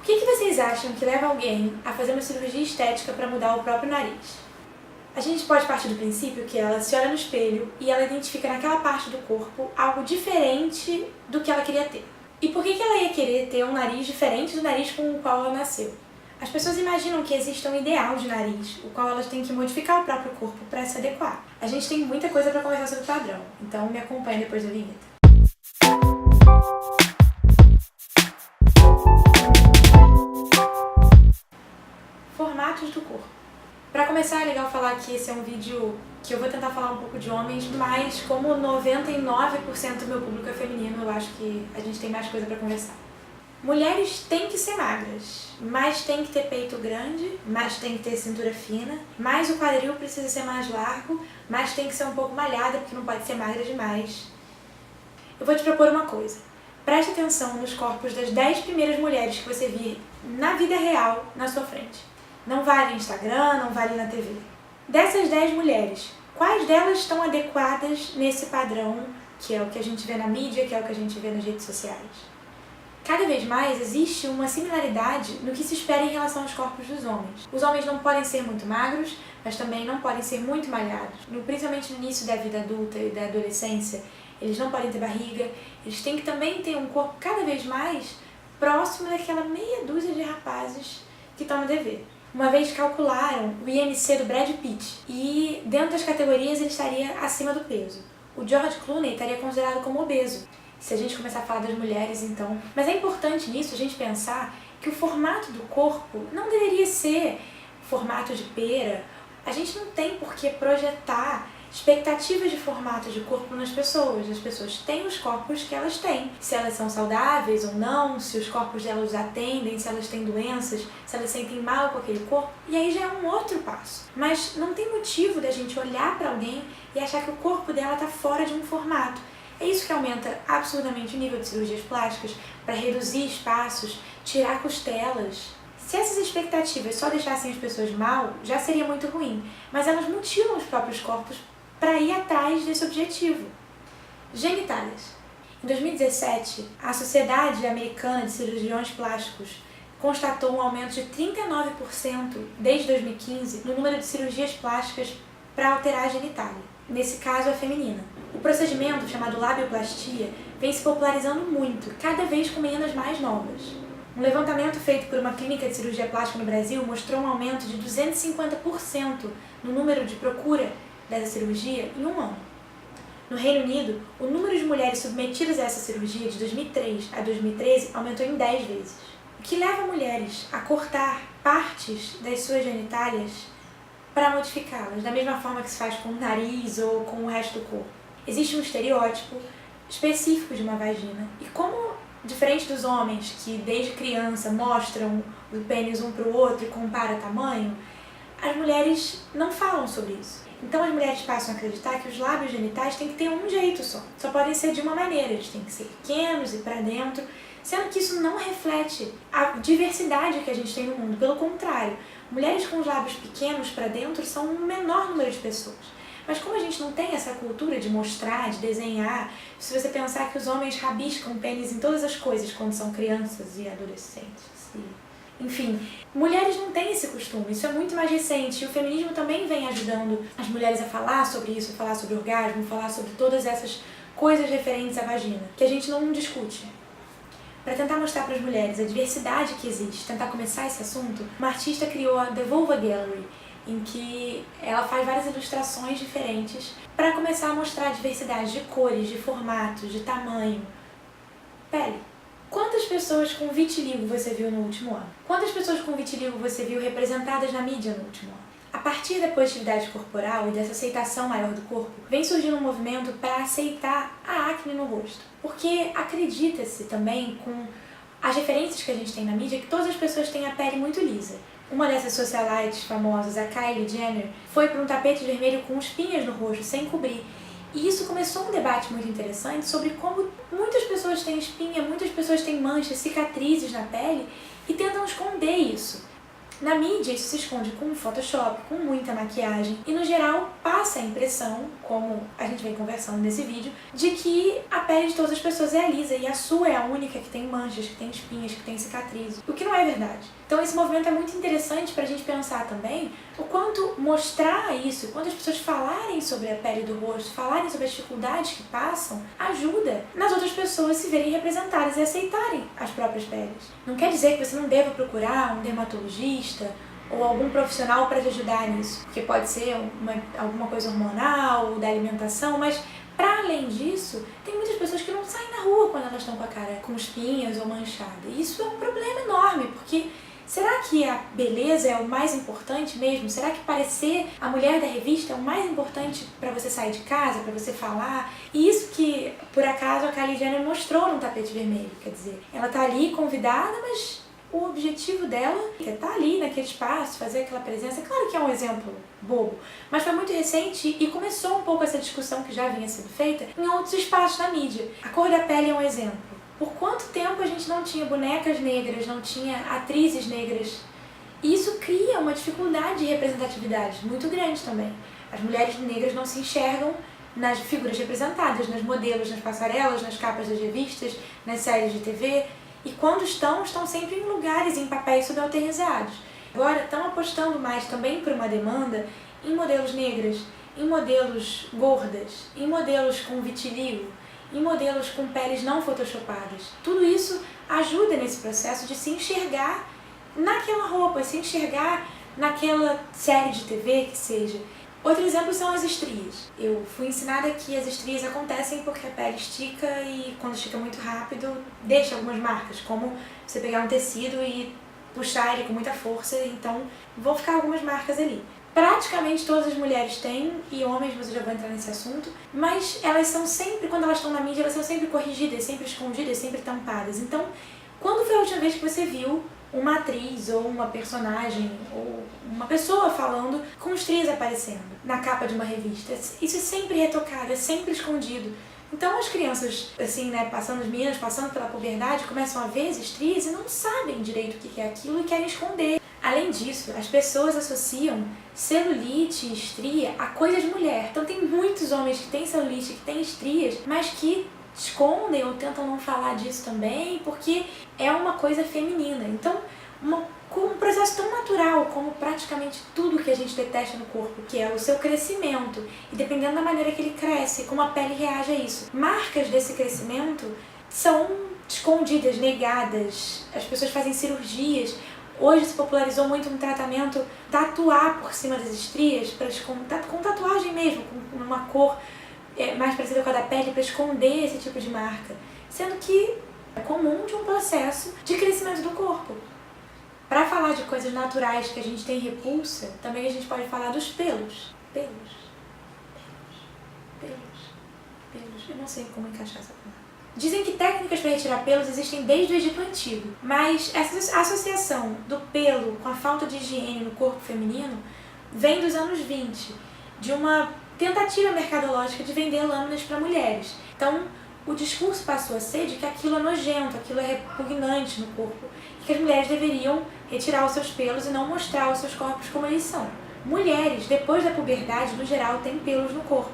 O que vocês acham que leva alguém a fazer uma cirurgia estética para mudar o próprio nariz? A gente pode partir do princípio que ela se olha no espelho e ela identifica naquela parte do corpo algo diferente do que ela queria ter. E por que ela ia querer ter um nariz diferente do nariz com o qual ela nasceu? As pessoas imaginam que existe um ideal de nariz, o qual elas têm que modificar o próprio corpo para se adequar. A gente tem muita coisa para conversar sobre o padrão, então me acompanhe depois da vinheta. Formatos do corpo. Para começar, é legal falar que esse é um vídeo que eu vou tentar falar um pouco de homens, mas como 99% do meu público é feminino, eu acho que a gente tem mais coisa para conversar. Mulheres têm que ser magras, mas tem que ter peito grande, mas tem que ter cintura fina, mas o quadril precisa ser mais largo, mas tem que ser um pouco malhada porque não pode ser magra demais. Eu vou te propor uma coisa. Preste atenção nos corpos das 10 primeiras mulheres que você vir na vida real na sua frente. Não vale Instagram, não vale na TV. Dessas 10 mulheres, quais delas estão adequadas nesse padrão, que é o que a gente vê na mídia, que é o que a gente vê nas redes sociais? Cada vez mais existe uma similaridade no que se espera em relação aos corpos dos homens. Os homens não podem ser muito magros, mas também não podem ser muito malhados. Principalmente no início da vida adulta e da adolescência, eles não podem ter barriga, eles têm que também ter um corpo cada vez mais próximo daquela meia dúzia de rapazes que estão no dever. Uma vez calcularam o IMC do Brad Pitt e dentro das categorias ele estaria acima do peso. O George Clooney estaria considerado como obeso, se a gente começar a falar das mulheres então. Mas é importante nisso a gente pensar que o formato do corpo não deveria ser formato de pera. A gente não tem por que projetar expectativas de formato de corpo nas pessoas. As pessoas têm os corpos que elas têm. Se elas são saudáveis ou não, se os corpos delas os atendem, se elas têm doenças, se elas sentem mal com aquele corpo. E aí já é um outro passo. Mas não tem motivo da gente olhar para alguém e achar que o corpo dela está fora de um formato. É isso que aumenta absurdamente o nível de cirurgias plásticas para reduzir espaços, tirar costelas. Se essas expectativas só deixassem as pessoas mal, já seria muito ruim. Mas elas mutilam os próprios corpos para ir atrás desse objetivo. Genitálias. Em 2017, a Sociedade Americana de Cirurgiões Plásticos constatou um aumento de 39% desde 2015 no número de cirurgias plásticas para alterar a genitália. Nesse caso, a feminina. O procedimento, chamado labioplastia, vem se popularizando muito, cada vez com meninas mais novas. Um levantamento feito por uma clínica de cirurgia plástica no Brasil mostrou um aumento de 250% no número de procura dessa cirurgia em um ano. No Reino Unido, o número de mulheres submetidas a essa cirurgia de 2003 a 2013 aumentou em 10 vezes. O que leva mulheres a cortar partes das suas genitálias para modificá-las, da mesma forma que se faz com o nariz ou com o resto do corpo. Existe um estereótipo específico de uma vagina e como, diferente dos homens que desde criança mostram o pênis um para o outro e comparam tamanho, as mulheres não falam sobre isso. Então as mulheres passam a acreditar que os lábios genitais têm que ter um jeito só podem ser de uma maneira, eles têm que ser pequenos e para dentro, sendo que isso não reflete a diversidade que a gente tem no mundo, pelo contrário, mulheres com os lábios pequenos para dentro são um menor número de pessoas. Mas como a gente não tem essa cultura de mostrar, de desenhar, se você pensar que os homens rabiscam pênis em todas as coisas quando são crianças e adolescentes, enfim, mulheres não têm esse costume, isso é muito mais recente e o feminismo também vem ajudando as mulheres a falar sobre isso, a falar sobre orgasmo, falar sobre todas essas coisas referentes à vagina, que a gente não discute. Para tentar mostrar para as mulheres a diversidade que existe, tentar começar esse assunto, uma artista criou a The Vulva Gallery, em que ela faz várias ilustrações diferentes para começar a mostrar a diversidade de cores, de formatos, de tamanho. Pele. Quantas pessoas com vitiligo você viu no último ano? Quantas pessoas com vitiligo você viu representadas na mídia no último ano? A partir da positividade corporal e dessa aceitação maior do corpo, vem surgindo um movimento para aceitar a acne no rosto. Porque acredita-se também, com as referências que a gente tem na mídia, que todas as pessoas têm a pele muito lisa. Uma dessas socialites famosas, a Kylie Jenner, foi para um tapete vermelho com espinhas no rosto, sem cobrir. E isso começou um debate muito interessante sobre como muitas pessoas têm espinha, muitas pessoas têm manchas, cicatrizes na pele e tentam esconder isso. Na mídia, isso se esconde com Photoshop, com muita maquiagem e, no geral, passa a impressão, como a gente vem conversando nesse vídeo, de que a pele de todas as pessoas é lisa e a sua é a única que tem manchas, que tem espinhas, que tem cicatrizes, o que não é verdade. Então esse movimento é muito interessante para a gente pensar também o quanto mostrar isso, quando as pessoas falarem sobre a pele do rosto, falarem sobre as dificuldades que passam, ajuda nas outras pessoas se verem representadas e aceitarem as próprias peles. Não quer dizer que você não deva procurar um dermatologista ou algum profissional para te ajudar nisso, porque pode ser alguma coisa hormonal, da alimentação, mas para além disso, tem muitas pessoas que não saem na rua quando elas estão com a cara com espinhas ou manchada. E isso é um problema enorme, porque será que a beleza é o mais importante mesmo? Será que parecer a mulher da revista é o mais importante para você sair de casa, para você falar? E isso que, por acaso, a Kylie Jenner mostrou no tapete vermelho, quer dizer, ela tá ali convidada, mas o objetivo dela é estar ali naquele espaço, fazer aquela presença. Claro que é um exemplo bobo, mas foi muito recente e começou um pouco essa discussão que já vinha sendo feita em outros espaços da mídia. A cor da pele é um exemplo. Por quanto tempo a gente não tinha bonecas negras, não tinha atrizes negras? E isso cria uma dificuldade de representatividade muito grande também. As mulheres negras não se enxergam nas figuras representadas, nas modelos, nas passarelas, nas capas das revistas, nas séries de TV. E quando estão sempre em lugares, em papéis subalternizados. Agora estão apostando mais também por uma demanda em modelos negras, em modelos gordas, em modelos com vitiligo, em modelos com peles não photoshopadas. Tudo isso ajuda nesse processo de se enxergar naquela roupa, se enxergar naquela série de TV que seja. Outro exemplo são as estrias. Eu fui ensinada que as estrias acontecem porque a pele estica e quando estica muito rápido deixa algumas marcas, como você pegar um tecido e puxar ele com muita força, então vão ficar algumas marcas ali. Praticamente todas as mulheres têm, e homens, você já vai entrar nesse assunto, mas elas são sempre, quando elas estão na mídia, elas são sempre corrigidas, sempre escondidas, sempre tampadas. Então, quando foi a última vez que você viu uma atriz ou uma personagem ou uma pessoa falando com estrias aparecendo na capa de uma revista? Isso é sempre retocado, é sempre escondido. Então as crianças, assim, né, as meninas passando pela puberdade, começam a ver as estrias e não sabem direito o que é aquilo e querem esconder. Além disso, as pessoas associam celulite e estria a coisa de mulher. Então tem muitos homens que têm celulite, que têm estrias, mas que escondem ou tentam não falar disso também, porque é uma coisa feminina. Então, com um processo tão natural como praticamente tudo que a gente detesta no corpo, que é o seu crescimento, e dependendo da maneira que ele cresce, como a pele reage a isso. Marcas desse crescimento são escondidas, negadas, as pessoas fazem cirurgias. Hoje se popularizou muito um tratamento tatuar por cima das estrias, com tatuagem mesmo, com uma cor mais parecida com a da pele, para esconder esse tipo de marca, sendo que é comum de um processo de crescimento do corpo. Para falar de coisas naturais que a gente tem repulsa, também a gente pode falar dos pelos. Pelos. Eu não sei como encaixar essa palavra. Dizem que técnicas para retirar pelos existem desde o Egito Antigo, mas essa associação do pelo com a falta de higiene no corpo feminino vem dos anos 20, de uma tentativa mercadológica de vender lâminas para mulheres. Então, o discurso passou a ser de que aquilo é nojento, aquilo é repugnante no corpo, e que as mulheres deveriam retirar os seus pelos e não mostrar os seus corpos como eles são. Mulheres, depois da puberdade, no geral, têm pelos no corpo.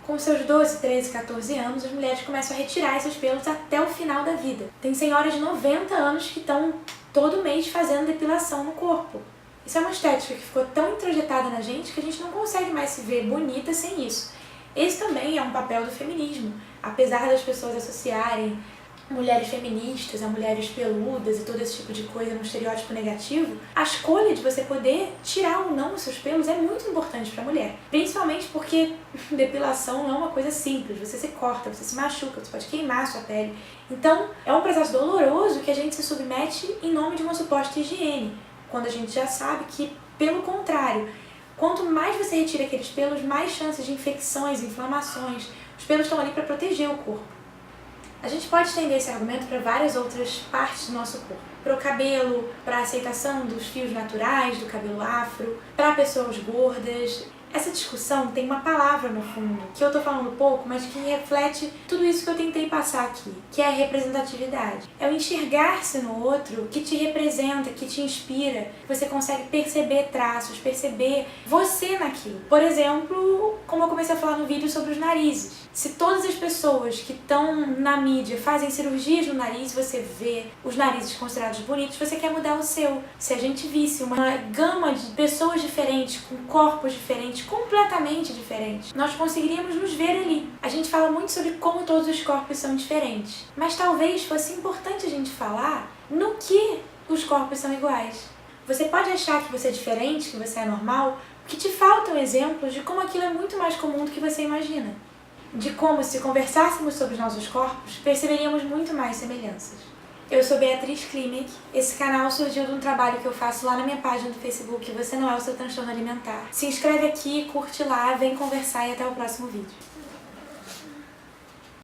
Com seus 12, 13, 14 anos, as mulheres começam a retirar esses pelos até o final da vida. Tem senhoras de 90 anos que estão todo mês fazendo depilação no corpo. Isso é uma estética que ficou tão introjetada na gente que a gente não consegue mais se ver bonita sem isso. Esse também é um papel do feminismo. Apesar das pessoas associarem mulheres feministas a mulheres peludas e todo esse tipo de coisa num estereótipo negativo, a escolha de você poder tirar ou não os seus pelos é muito importante para a mulher. Principalmente porque depilação não é uma coisa simples. Você se corta, você se machuca, você pode queimar a sua pele. Então, é um processo doloroso que a gente se submete em nome de uma suposta higiene, quando a gente já sabe que, pelo contrário, quanto mais você retira aqueles pelos, mais chances de infecções, inflamações. Os pelos estão ali para proteger o corpo. A gente pode estender esse argumento para várias outras partes do nosso corpo. Para o cabelo, para a aceitação dos fios naturais, do cabelo afro, para pessoas gordas. Essa discussão tem uma palavra no fundo, que eu tô falando pouco, mas que reflete tudo isso que eu tentei passar aqui, que é a representatividade. É o enxergar-se no outro que te representa, que te inspira, que você consegue perceber traços, perceber você naquilo. Por exemplo, como eu comecei a falar no vídeo sobre os narizes. Se todas as pessoas que estão na mídia fazem cirurgias no nariz, você vê os narizes considerados bonitos, você quer mudar o seu. Se a gente visse uma gama de pessoas diferentes, com corpos diferentes, completamente diferentes, nós conseguiríamos nos ver ali. A gente fala muito sobre como todos os corpos são diferentes, mas talvez fosse importante a gente falar no que os corpos são iguais. Você pode achar que você é diferente, que você é normal, porque te faltam exemplos de como aquilo é muito mais comum do que você imagina. De como, se conversássemos sobre os nossos corpos, perceberíamos muito mais semelhanças. Eu sou Beatriz Klimek. Esse canal surgiu de um trabalho que eu faço lá na minha página do Facebook, Você Não É o Seu Transtorno Alimentar. Se inscreve aqui, curte lá, vem conversar e até o próximo vídeo.